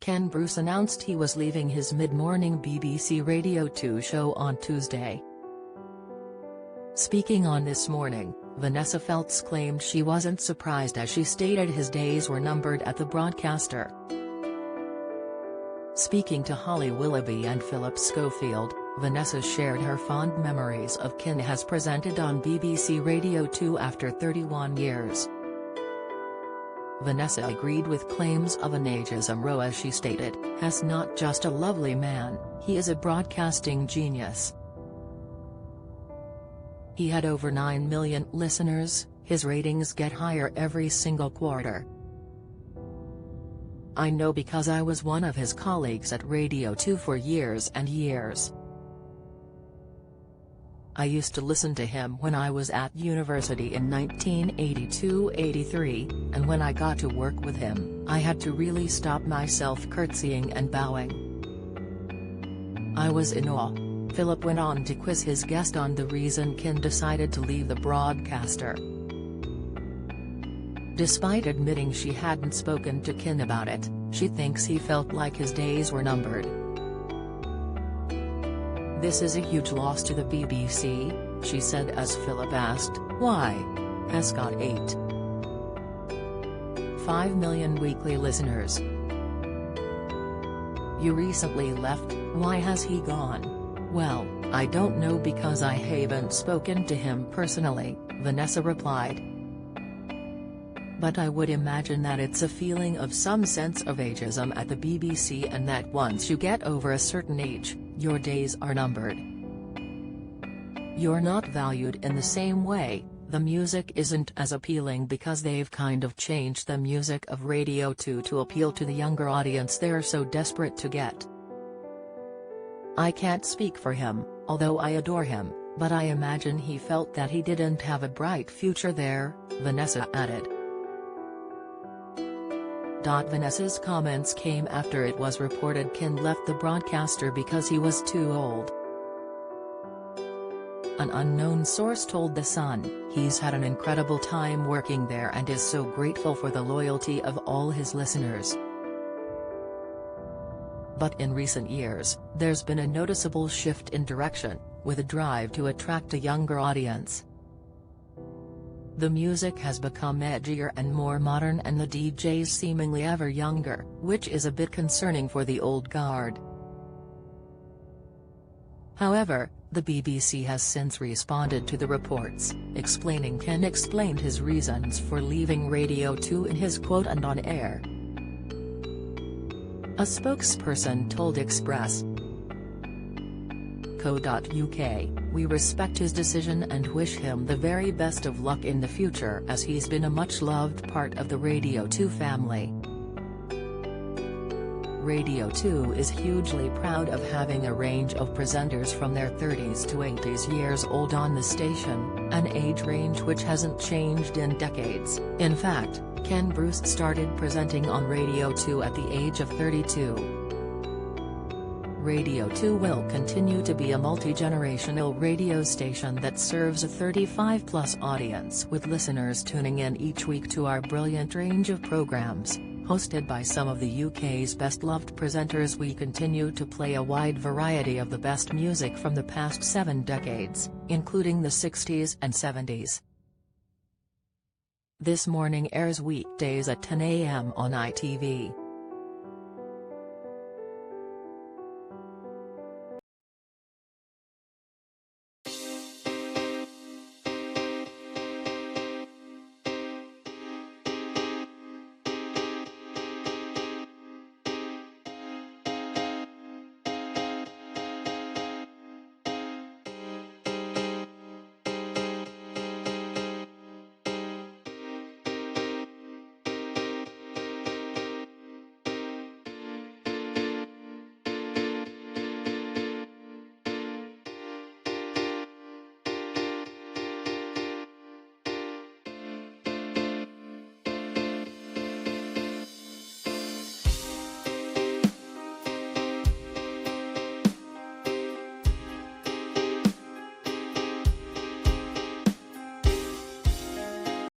Ken Bruce announced he was leaving his mid-morning BBC Radio 2 show on Tuesday. Speaking on This Morning, Vanessa Feltz claimed she wasn't surprised as she stated his days were numbered at the broadcaster. Speaking to Holly Willoughby and Philip Schofield, Vanessa shared her fond memories of Ken as presented on BBC Radio 2 after 31 years. Vanessa agreed with claims of an ageism row as she stated, "He's not just a lovely man, he is a broadcasting genius. He had over 9 million listeners, his ratings get higher every single quarter. I know because I was one of his colleagues at Radio 2 for years and years. I used to listen to him when I was at university in 1982-83, and when I got to work with him, I had to really stop myself curtsying and bowing. I was in awe." Philip went on to quiz his guest on the reason Ken decided to leave the broadcaster. Despite admitting she hadn't spoken to Ken about it, she thinks he felt like his days were numbered. "This is a huge loss to the BBC," she said as Philip asked, "Why? Has got 8.5 million weekly listeners. You recently left, why has he gone?" "Well, I don't know because I haven't spoken to him personally," Vanessa replied. "But I would imagine that it's a feeling of some sense of ageism at the BBC and that once you get over a certain age, your days are numbered. You're not valued in the same way, the music isn't as appealing because they've kind of changed the music of Radio 2 to appeal to the younger audience they're so desperate to get. I can't speak for him, although I adore him, but I imagine he felt that he didn't have a bright future there," Vanessa added. Vanessa's comments came after it was reported Ken left the broadcaster because he was too old. An unknown source told The Sun, "He's had an incredible time working there and is so grateful for the loyalty of all his listeners. But in recent years, there's been a noticeable shift in direction, with a drive to attract a younger audience. The music has become edgier and more modern and the DJs seemingly ever younger, which is a bit concerning for the old guard." However, the BBC has since responded to the reports, explaining Ken explained his reasons for leaving Radio 2 in his quote and on air. A spokesperson told Express.co.uk, "We respect his decision and wish him the very best of luck in the future as he's been a much-loved part of the Radio 2 family. Radio 2 is hugely proud of having a range of presenters from their 30s to 80s years old on the station, an age range which hasn't changed in decades. In fact, Ken Bruce started presenting on Radio 2 at the age of 32. Radio 2 will continue to be a multi-generational radio station that serves a 35-plus audience with listeners tuning in each week to our brilliant range of programs. Hosted by some of the UK's best-loved presenters, we continue to play a wide variety of the best music from the past 7 decades, including the 60s and 70s. This Morning airs weekdays at 10 a.m. on ITV.